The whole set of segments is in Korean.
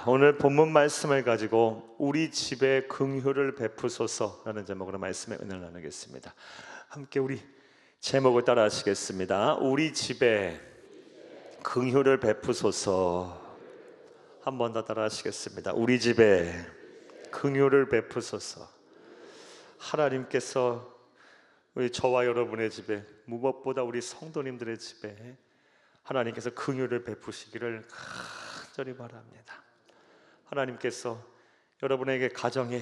오늘 본문 말씀을 가지고 우리 집에 긍휼을 베푸소서라는 제목으로 말씀의 은혜를 나누겠습니다. 함께 우리 제목을 따라 하시겠습니다. 우리 집에 긍휼을 베푸소서. 한 번 더 따라 하시겠습니다. 우리 집에 긍휼을 베푸소서. 하나님께서 우리 저와 여러분의 집에, 무엇보다 우리 성도님들의 집에 하나님께서 긍휼을 베푸시기를 간절히 바랍니다. 하나님께서 여러분에게 가정에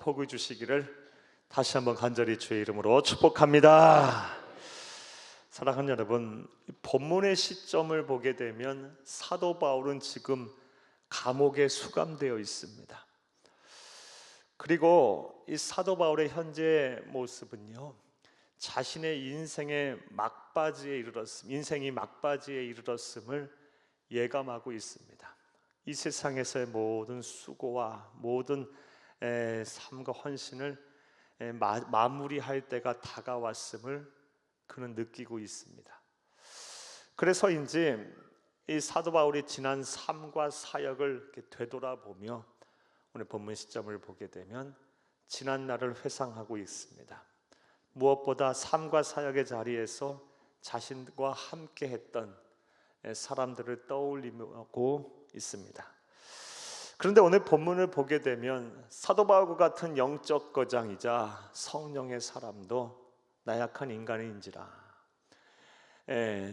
복을 주시기를 다시 한번 간절히 주의 이름으로 축복합니다. 사랑하는 여러분, 본문의 시점을 보게 되면 사도 바울은 지금 감옥에 수감되어 있습니다. 그리고 이 사도 바울의 현재 모습은요, 자신의 인생이 막바지에 이르렀음을 예감하고 있습니다. 이 세상에서의 모든 수고와 모든 삶과 헌신을 마무리할 때가 다가왔음을 그는 느끼고 있습니다. 그래서인지 이 사도 바울이 지난 삶과 사역을 이렇게 되돌아보며 오늘 본문 시점을 보게 되면 지난 날을 회상하고 있습니다. 무엇보다 삶과 사역의 자리에서 자신과 함께 했던 사람들을 떠올리고 있습니다. 그런데 오늘 본문을 보게 되면 사도 바울과 같은 영적 거장이자 성령의 사람도 나약한 인간인지라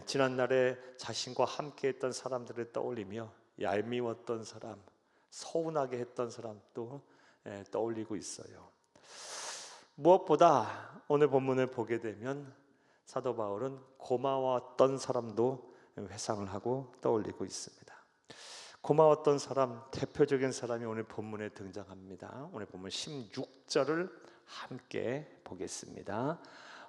지난날에 자신과 함께 했던 사람들을 떠올리며 얄미웠던 사람, 서운하게 했던 사람도 떠올리고 있어요. 무엇보다 오늘 본문을 보게 되면 사도 바울은 고마웠던 사람도 회상을 하고 떠올리고 있습니다. 고마웠던 사람, 대표적인 사람이 오늘 본문에 등장합니다. 오늘 본문 16절을 함께 보겠습니다.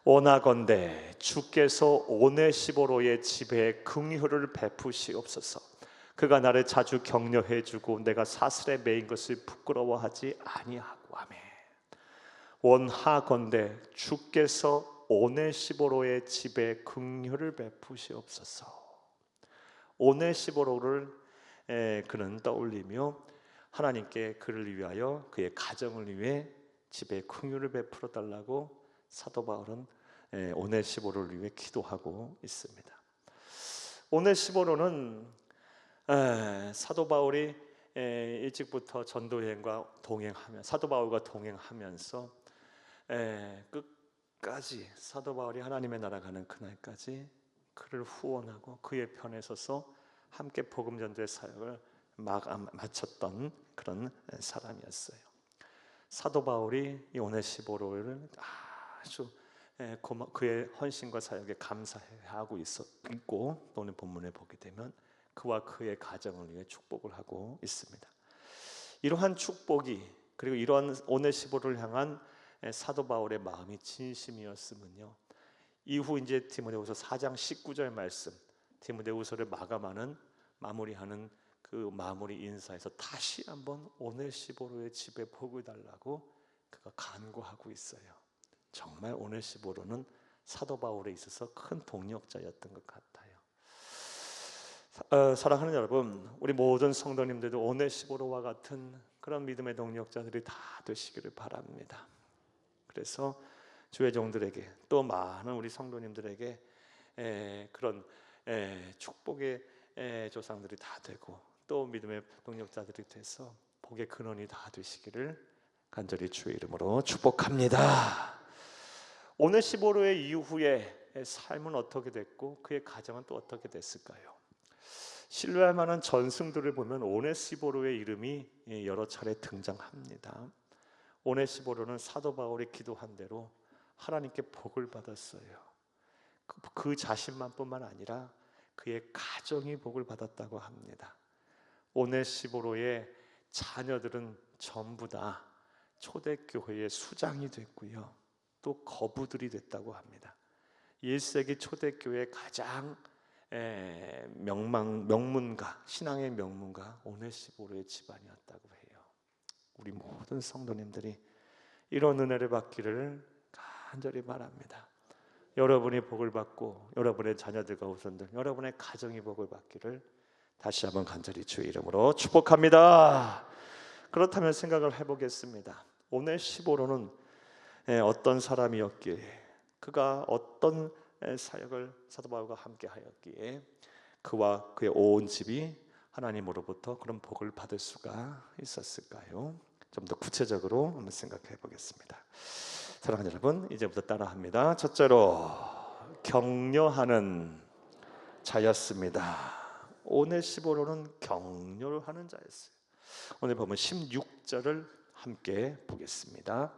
원하건대 주께서 오네시보로의 집에 긍휼을 베푸시옵소서. 그가 나를 자주 격려해 주고 내가 사슬에 매인 것을 부끄러워하지 아니하고 아멘. 원하건대 주께서 오네시보로의 집에 긍휼을 베푸시옵소서. 오네시보로를 그는 떠올리며 하나님께 그를 위하여 그의 가정을 위해 집에 긍휼을 베풀어 달라고 사도 바울은 오네시보로를 위해 기도하고 있습니다. 오네시보로는 사도 바울이 일찍부터 전도 여행과 동행하며 사도 바울과 동행하면서 끝까지 사도 바울이 하나님의 나라 가는 그날까지 그를 후원하고 그의 편에 서서 함께 복음 전도의 사역을 마쳤던 그런 사람이었어요. 사도 바울이 이 오네시보로를 아주 그의 헌신과 사역에 감사하고 있고 오늘 본문에 보게 되면 그와 그의 가정을 위해 축복을 하고 있습니다. 이러한 축복이 그리고 이러한 오네시보로를 향한 사도 바울의 마음이 진심이었으면요, 이후 이제 디모데후서 4장 19절 말씀, 디모데후서를 마무리하는 그 마무리 인사에서 다시 한번 오네시보로의 집에 복을 달라고 그가 간구하고 있어요. 정말 오네시보로는 사도 바울에 있어서 큰 동력자였던 것 같아요. 사랑하는 여러분, 우리 모든 성도님들도 오네시보로와 같은 그런 믿음의 동력자들이 다 되시기를 바랍니다. 그래서 주의 종들에게 또 많은 우리 성도님들에게 그런 축복의 조상들이 다 되고 또 믿음의 동력자들이 돼서 복의 근원이 다 되시기를 간절히 주의 이름으로 축복합니다. 오네시보로의 이후에 삶은 어떻게 됐고 그의 가정은 또 어떻게 됐을까요? 신뢰할 만한 전승들을 보면 오네시보로의 이름이 여러 차례 등장합니다. 오네시보로는 사도 바울이 기도한 대로 하나님께 복을 받았어요. 그 자신만뿐만 아니라 그의 가정이 복을 받았다고 합니다. 오네시보로의 자녀들은 전부 다 초대교회의 수장이 됐고요, 또 거부들이 됐다고 합니다. 1세기 초대교회의 가장 명문가, 신앙의 명문가 오네시보로의 집안이었다고 해요. 우리 모든 성도님들이 이런 은혜를 받기를 간절히 바랍니다. 여러분이 복을 받고 여러분의 자녀들과 후손들, 여러분의 가정이 복을 받기를 다시 한번 간절히 주의 이름으로 축복합니다. 그렇다면 생각을 해보겠습니다. 오네시모로는 어떤 사람이었기에, 그가 어떤 사역을 사도 바울과 함께 하였기에 그와 그의 온 집이 하나님으로부터 그런 복을 받을 수가 있었을까요? 좀 더 구체적으로 한번 생각해 보겠습니다. 사랑하는 여러분, 이제부터 따라합니다. 첫째로, 격려하는 자였습니다. 오네시모로는 격려를 하는 자였어요. 오늘 보면 16절을 함께 보겠습니다.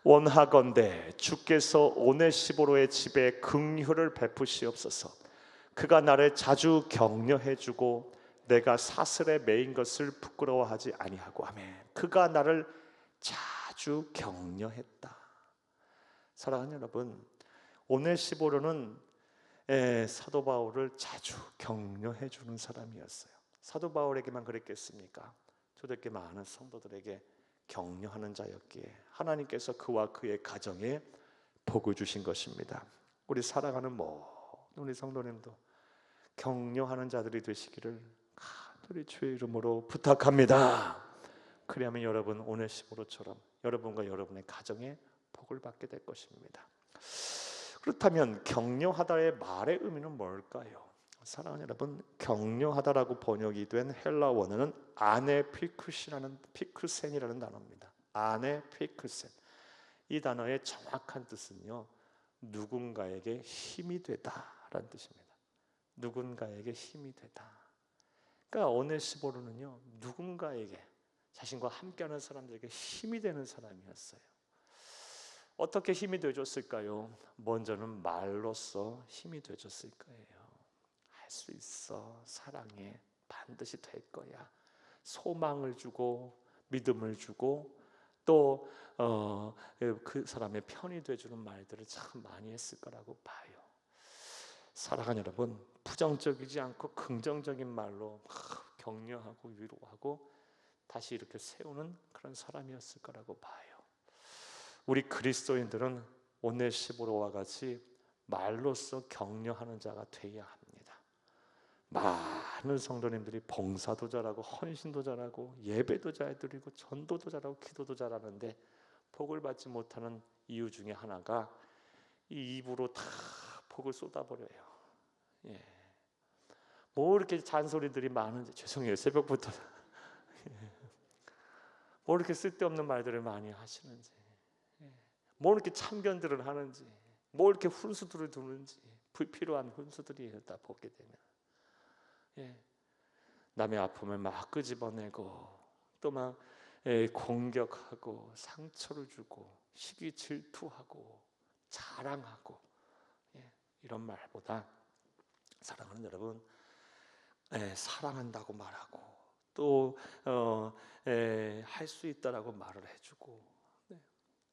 원하건대 주께서 오네시모로의 집에 긍휼을 베푸시옵소서. 그가 나를 자주 격려해 주고 내가 사슬에 매인 것을 부끄러워하지 아니하고 아멘. 그가 나를 자주 격려했다. 사랑하는 여러분, 오네시모로는 사도 바울을 자주 격려해 주는 사람이었어요. 사도 바울에게만 그랬겠습니까? 초대교회 많은 성도들에게 격려하는 자였기에 하나님께서 그와 그의 가정에 복을 주신 것입니다. 우리 사랑하는 모든 우리 성도님도 격려하는 자들이 되시기를 간절히 주의 이름으로 부탁합니다. 그리하면 여러분 오네시모로처럼 여러분과 여러분의 가정에 복을 받게 될 것입니다. 그렇다면 격려하다의 말의 의미는 뭘까요? 사랑하는 여러분, 격려하다라고 번역이 된 헬라 원어는 피크센이라는 단어입니다. 피크센. 이 단어의 정확한 뜻은요, 누군가에게 힘이 되다라는 뜻입니다. 누군가에게 힘이 되다. 그러니까 오네시모로는요, 누군가에게, 자신과 함께하는 사람들에게 힘이 되는 사람이었어요. 어떻게 힘이 되어줬을까요? 먼저는 말로써 힘이 되어줬을 거예요. 할 수 있어, 사랑해, 반드시 될 거야, 소망을 주고 믿음을 주고 또 그 사람의 편이 되어주는 말들을 참 많이 했을 거라고 봐요. 사랑하는 여러분, 부정적이지 않고 긍정적인 말로 격려하고 위로하고 다시 이렇게 세우는 그런 사람이었을 거라고 봐요. 우리 그리스도인들은 오네시모로와 같이 말로써 격려하는 자가 되어야 합니다. 많은 성도님들이 봉사도 잘하고 헌신도 잘하고 예배도 잘 드리고 전도도 잘하고 기도도 잘하는데 복을 받지 못하는 이유 중에 하나가 이 입으로 다 복을 쏟아버려요. 예. 뭐 이렇게 잔소리들이 많은지, 죄송해요, 새벽부터 뭐 이렇게 쓸데없는 말들을 많이 하시는지, 뭐 이렇게 참견들을 하는지, 뭐 이렇게 훈수들을 두는지, 불필요한 훈수들이 다 보게 되면 남의 아픔을 막 끄집어내고 또 막 공격하고 상처를 주고 시기 질투하고 자랑하고 이런 말보다 사랑하는 여러분, 사랑한다고 말하고 또 할 수 있다라고 말을 해주고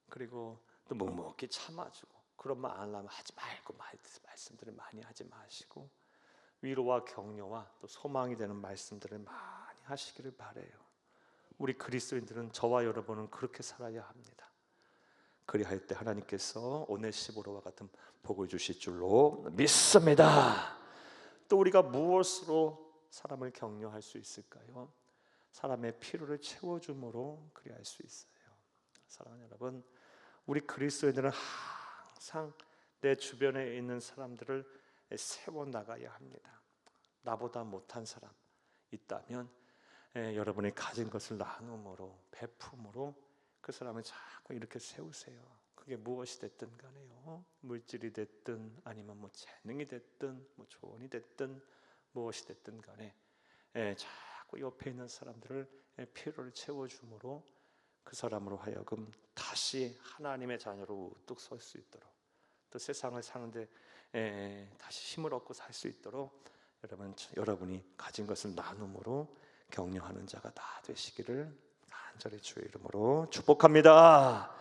그리고 또 묵묵히 참아주고 그런 말 안 하면 하지 말고 말씀들을 많이 하지 마시고 위로와 격려와 또 소망이 되는 말씀들을 많이 하시기를 바라요. 우리 그리스도인들은 저와 여러분은 그렇게 살아야 합니다. 그리할 때 하나님께서 오네시모로와 같은 복을 주실 줄로 믿습니다. 또 우리가 무엇으로 사람을 격려할 수 있을까요? 사람의 필요를 채워줌으로 그리할 수 있어요. 사랑하는 여러분, 우리 그리스도인들은 항상 내 주변에 있는 사람들을 세워나가야 합니다. 나보다 못한 사람 있다면 여러분이 가진 것을 나눔으로 베품으로 그 사람을 자꾸 이렇게 세우세요. 그게 무엇이 됐든 간에요, 물질이 됐든 아니면 뭐 재능이 됐든 뭐 조언이 됐든 무엇이 됐든 간에 자꾸 옆에 있는 사람들을 필요를 채워줌으로 그 사람으로 하여금 다시 하나님의 자녀로 우뚝 설 수 있도록 또 세상을 사는데 다시 힘을 얻고 살 수 있도록 여러분이 가진 것을 나눔으로 격려하는 자가 다 되시기를 간절히 주의 이름으로 축복합니다.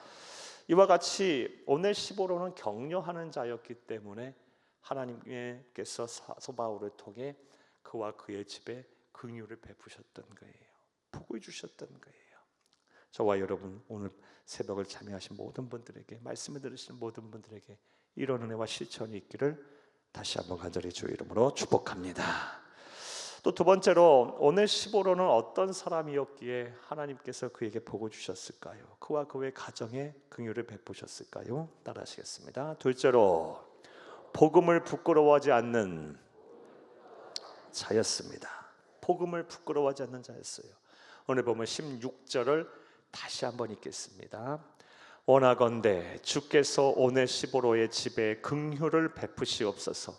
이와 같이 오네시모로는 격려하는 자였기 때문에 하나님께서 사도 바울을 통해 그와 그의 집에 긍휼을 베푸셨던 거예요. 복을 주셨던 거예요. 저와 여러분 오늘 새벽을 참여하신 모든 분들에게, 말씀을 들으시는 모든 분들에게 이런 은혜와 실천이 있기를 다시 한번 간절히 주의 이름으로 축복합니다. 또 두 번째로 오네시보로는 어떤 사람이었기에 하나님께서 그에게 복을 주셨을까요? 그와 그의 가정에 긍휼을 베푸셨을까요? 따라하시겠습니다. 둘째로 복음을 부끄러워하지 않는 자였습니다. 복음을 부끄러워하지 않는 자였어요. 오늘 보면 16절을 다시 한번 읽겠습니다. 원하건대 주께서 오네시보로의 집에 긍휼을 베푸시옵소서.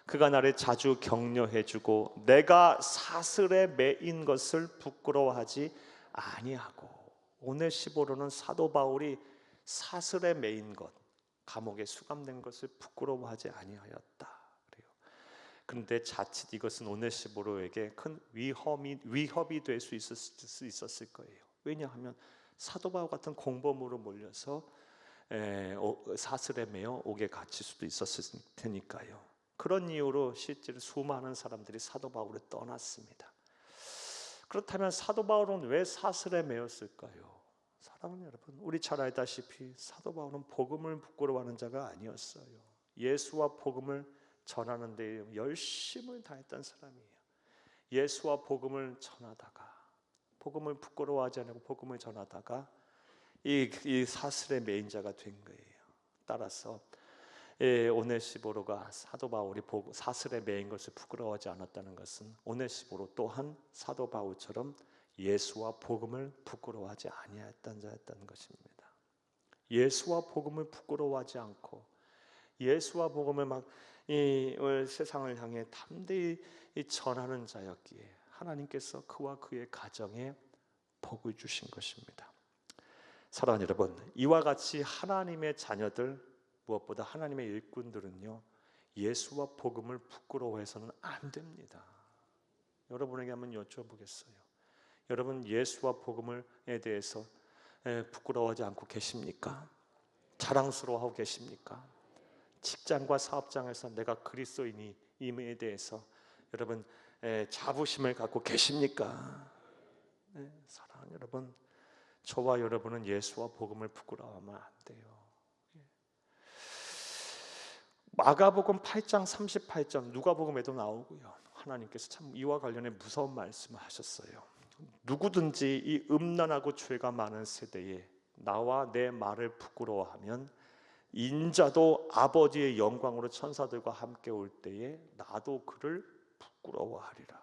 그가 나를 자주 격려해 주고 내가 사슬에 매인 것을 부끄러워하지 아니하고. 오네시보로는 사도 바울이 사슬에 매인 것, 감옥에 수감된 것을 부끄러워하지 아니하였다. 그런데 자칫 이것은 오네시보로에게 큰 위협이 될 수 있었을 거예요. 왜냐하면 사도 바울 같은 공범으로 몰려서 사슬에 매어 옥에 갇힐 수도 있었을 테니까요. 그런 이유로 실제로 수많은 사람들이 사도 바울을 떠났습니다. 그렇다면 사도 바울은 왜 사슬에 매였을까요? 사랑하는 여러분, 우리 잘 알다시피 사도 바울은 복음을 부끄러워하는 자가 아니었어요. 예수와 복음을 전하는 데 열심을 다했던 사람이에요. 예수와 복음을 전하다가, 복음을 부끄러워하지 않고 복음을 전하다가 이 사슬의 매인 자가 된 거예요. 따라서 오네시보로가 사도 바울이 사슬에 매인 것을 부끄러워하지 않았다는 것은 오네시보로 또한 사도 바울처럼 예수와 복음을 부끄러워하지 아니했던 자였다는 것입니다. 예수와 복음을 부끄러워하지 않고 예수와 복음을 막 이 세상을 향해 담대히 전하는 자였기에 하나님께서 그와 그의 가정에 복을 주신 것입니다. 사랑하는 여러분, 이와 같이 하나님의 자녀들, 무엇보다 하나님의 일꾼들은요, 예수와 복음을 부끄러워해서는 안 됩니다. 여러분에게 한번 여쭤보겠어요. 여러분 예수와 복음에 대해서 부끄러워하지 않고 계십니까? 자랑스러워하고 계십니까? 직장과 사업장에서 내가 그리스도인임에 대해서 여러분 자부심을 갖고 계십니까? 사랑하는 여러분, 저와 여러분은 예수와 복음을 부끄러워하면 안 돼요. 마가복음 8장 38절 누가복음에도 나오고요. 하나님께서 참 이와 관련해 무서운 말씀을 하셨어요. 누구든지 이 음란하고 죄가 많은 세대에 나와 내 말을 부끄러워하면 인자도 아버지의 영광으로 천사들과 함께 올 때에 나도 그를 부끄러워하리라.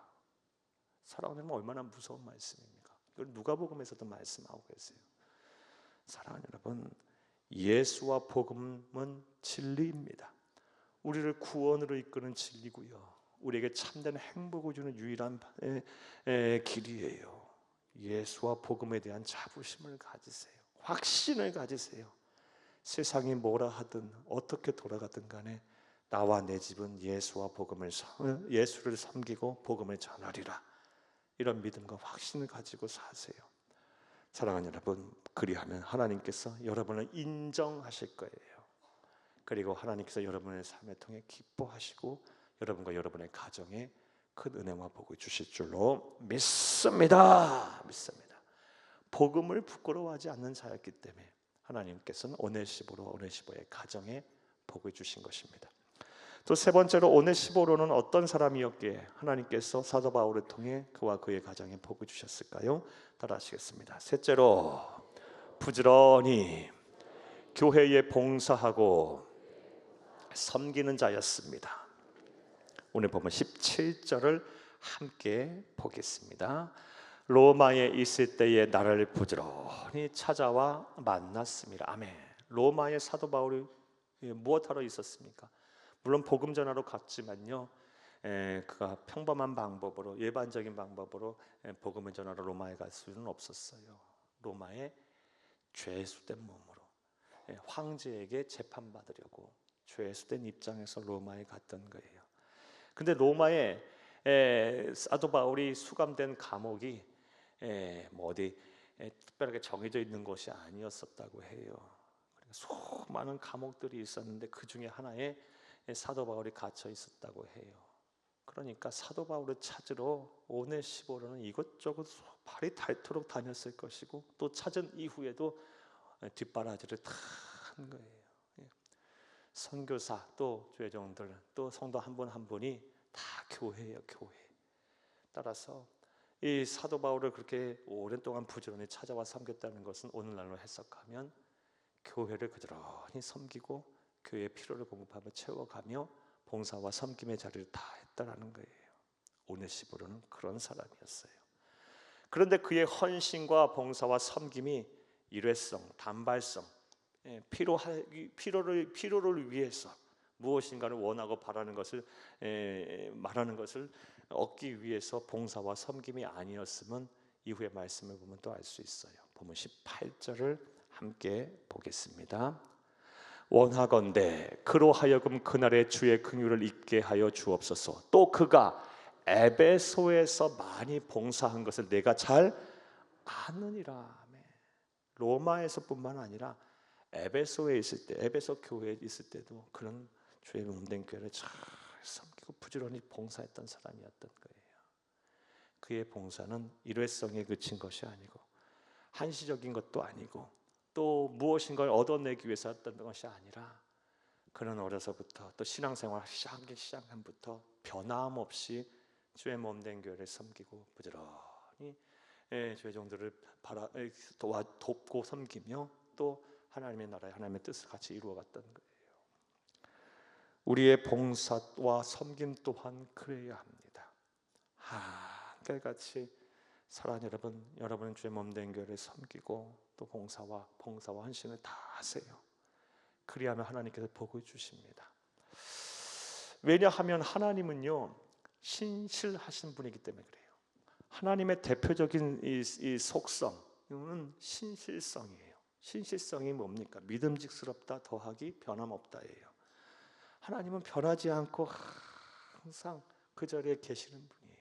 사랑하는 여러분, 얼마나 무서운 말씀입니까? 이걸 누가복음에서도 말씀하고 계세요. 사랑하는 여러분, 예수와 복음은 진리입니다. 우리를 구원으로 이끄는 진리고요, 우리에게 참된 행복을 주는 유일한 길이에요. 예수와 복음에 대한 자부심을 가지세요. 확신을 가지세요. 세상이 뭐라 하든 어떻게 돌아가든 간에 나와 내 집은 예수를 섬기고 복음을 전하리라. 이런 믿음과 확신을 가지고 사세요. 사랑하는 여러분, 그리하면 하나님께서 여러분을 인정하실 거예요. 그리고 하나님께서 여러분의 삶을 통해 기뻐하시고 여러분과 여러분의 가정에 큰 은혜와 복을 주실 줄로 믿습니다. 복음을 부끄러워하지 않는 자였기 때문에 하나님께서는 오네시보의 가정에 복을 주신 것입니다. 또 세 번째로 오네시보로는 어떤 사람이었기에 하나님께서 사도 바울을 통해 그와 그의 가정에 복을 주셨을까요? 따라하시겠습니다. 셋째로 부지런히 교회에 봉사하고 섬기는 자였습니다. 오늘 보면 17절을 함께 보겠습니다. 로마에 있을 때에 나를 부지런히 찾아와 만났습니다. 아멘. 로마의 사도 바울이 무엇하러 있었습니까? 물론 복음 전하러 갔지만요, 그가 평범한 방법으로, 일반적인 방법으로 복음을 전하러 로마에 갈 수는 없었어요. 로마에 죄수된 몸으로 황제에게 재판받으려고 죄수된 입장에서 로마에 갔던 거예요. 근데 로마에 사도 바울이 수감된 감옥이 뭐 어디 특별하게 정해져 있는 것이 아니었었다고 해요. 수많은 감옥들이 있었는데 그 중에 하나에 사도 바울이 갇혀 있었다고 해요. 그러니까 사도 바울을 찾으러 오네시보로는 이것저것 발이 닳도록 다녔을 것이고 또 찾은 이후에도 뒷바라지를 다 한 거예요. 선교사 또 죄종들 또 성도 한 분 한 분이 다 교회예요. 교회. 따라서 이 사도 바울을 그렇게 오랜 동안 부지런히 찾아와 섬겼다는 것은 오늘날로 해석하면 교회를 그들이 섬기고 교회의 필요를 공급하며 채워가며 봉사와 섬김의 자리를 다 했다라는 거예요. 오네시모로는 그런 사람이었어요. 그런데 그의 헌신과 봉사와 섬김이 일회성, 단발성, 필요를 위해서 무엇인가를 원하고 바라는 것을 말하는 것을 얻기 위해서 봉사와 섬김이 아니었으면 이후의 말씀을 보면 또 알 수 있어요. 보면 18절을 함께 보겠습니다. 원하건대 그로 하여금 그날의 주의 긍휼을 잊게 하여 주옵소서. 또 그가 에베소에서 많이 봉사한 것을 내가 잘 아느니라. 로마에서뿐만 아니라 에베소에 있을 때, 에베소 교회에 있을 때도 그런 주의 몸된 교회를 잘 섬기고 부지런히 봉사했던 사람이었던 거예요. 그의 봉사는 일회성에 그친 것이 아니고 한시적인 것도 아니고 또 무엇인가를 얻어내기 위해서 했던 것이 아니라 그는 어려서부터 또 신앙생활 시작하기 시작한부터 변함없이 주의 몸된 교회를 섬기고 부지런히 주의 종들을 돕고 섬기며 또 하나님의 나라의 하나님의 뜻을 같이 이루어갔던 거예요. 우리의 봉사와 섬김 또한 그래야 합니다. 한결같이 사랑하는 여러분, 여러분은 주의 몸된 교회를 섬기고 또 봉사와 헌신을 다 하세요. 그리하면 하나님께서 복을 주십니다. 왜냐하면 하나님은요 신실하신 분이기 때문에 그래요. 하나님의 대표적인 이 속성은 신실성이에요. 신실성이 뭡니까? 믿음직스럽다 더하기 변함없다예요. 하나님은 변하지 않고 항상 그 자리에 계시는 분이에요.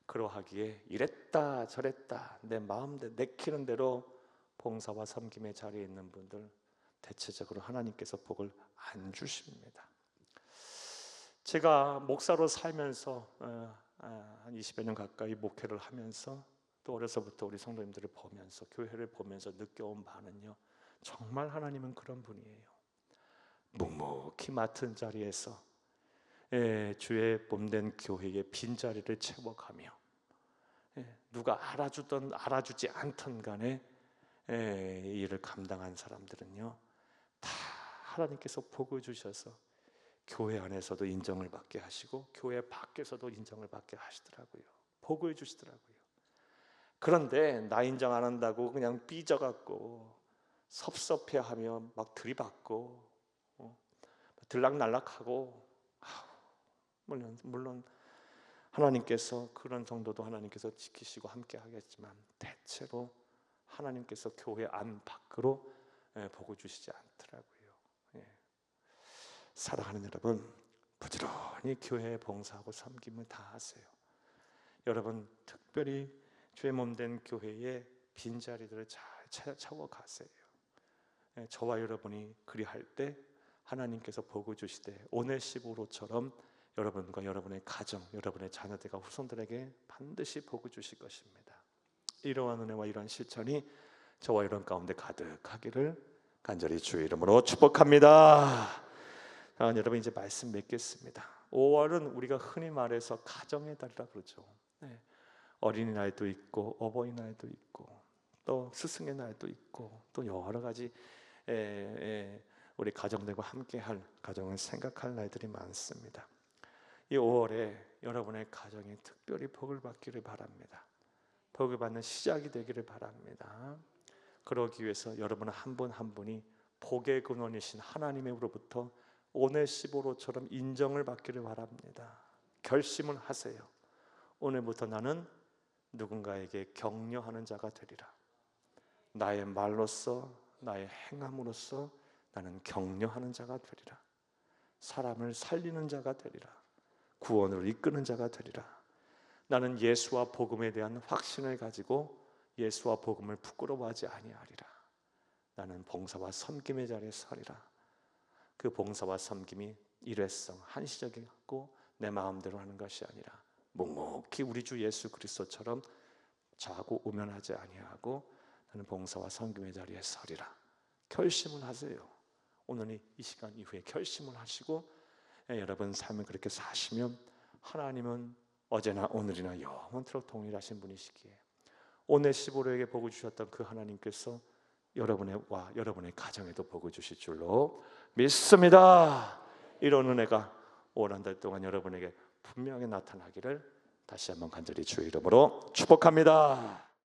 그러하기에 이랬다 저랬다 내 마음대로 내키는 대로 봉사와 섬김의 자리에 있는 분들 대체적으로 하나님께서 복을 안 주십니다. 제가 목사로 살면서 한 20여 년 가까이 목회를 하면서 또 어려서부터 우리 성도님들을 보면서 교회를 보면서 느껴온 바는요, 정말 하나님은 그런 분이에요. 묵묵히 맡은 자리에서 주의 몸된 교회의 빈자리를 채워가며 누가 알아주든 알아주지 않든 간에 이 일을 감당한 사람들은요 다 하나님께서 복을 주셔서 교회 안에서도 인정을 받게 하시고 교회 밖에서도 인정을 받게 하시더라고요. 복을 주시더라고요. 그런데 나 인정 안 한다고 그냥 삐져갖고 섭섭해하며 막 들이받고 들락날락하고 물론 하나님께서 그런 정도도 하나님께서 지키시고 함께 하겠지만 대체로 하나님께서 교회 안 밖으로 복을 주시지 않더라고요. 사랑하는 여러분, 부지런히 교회에 봉사하고 섬김을 다 하세요. 여러분 특별히 주의 몸된 교회의 빈자리들을 잘 채워가세요. 저와 여러분이 그리할 때 하나님께서 복을 주시되 오네시모로처럼 여러분과 여러분의 가정, 여러분의 자녀들과 후손들에게 반드시 복을 주실 것입니다. 이러한 은혜와 이러한 실천이 저와 여러분 가운데 가득하기를 간절히 주의 이름으로 축복합니다. 여러분 이제 말씀 맺겠습니다. 5월은 우리가 흔히 말해서 가정의 달이라 그러죠. 어린이날도 있고 어버이날도 있고 또 스승의 날도 있고 또 여러 가지 우리 가정들과 함께할 가정을 생각할 날들이 많습니다. 이 5월에 여러분의 가정이 특별히 복을 받기를 바랍니다. 복을 받는 시작이 되기를 바랍니다. 그러기 위해서 여러분 한 분 한 분이 복의 근원이신 하나님으로부터 오네시모로처럼 인정을 받기를 바랍니다. 결심을 하세요. 오늘부터 나는 누군가에게 격려하는 자가 되리라. 나의 말로써 나의 행함으로써 나는 격려하는 자가 되리라. 사람을 살리는 자가 되리라. 구원을 이끄는 자가 되리라. 나는 예수와 복음에 대한 확신을 가지고 예수와 복음을 부끄러워하지 아니하리라. 나는 봉사와 섬김의 자리에 서리라. 그 봉사와 섬김이 일회성, 한시적이고 내 마음대로 하는 것이 아니라 묵묵히 우리 주 예수 그리스도처럼 자고 우면하지 아니하고 나는 봉사와 섬김의 자리에 서리라. 결심을 하세요. 오늘 이 시간 이후에 결심을 하시고 여러분 삶을 그렇게 사시면 하나님은 어제나 오늘이나 영원토록 동일하신 분이시기에 오네시모로에게 복을 주셨던 그 하나님께서 여러분과 여러분의 가정에도 복을 주실 줄로 믿습니다. 이런 은혜가 올 한 달 동안 여러분에게 분명히 나타나기를 다시 한번 간절히 주의 이름으로 축복합니다.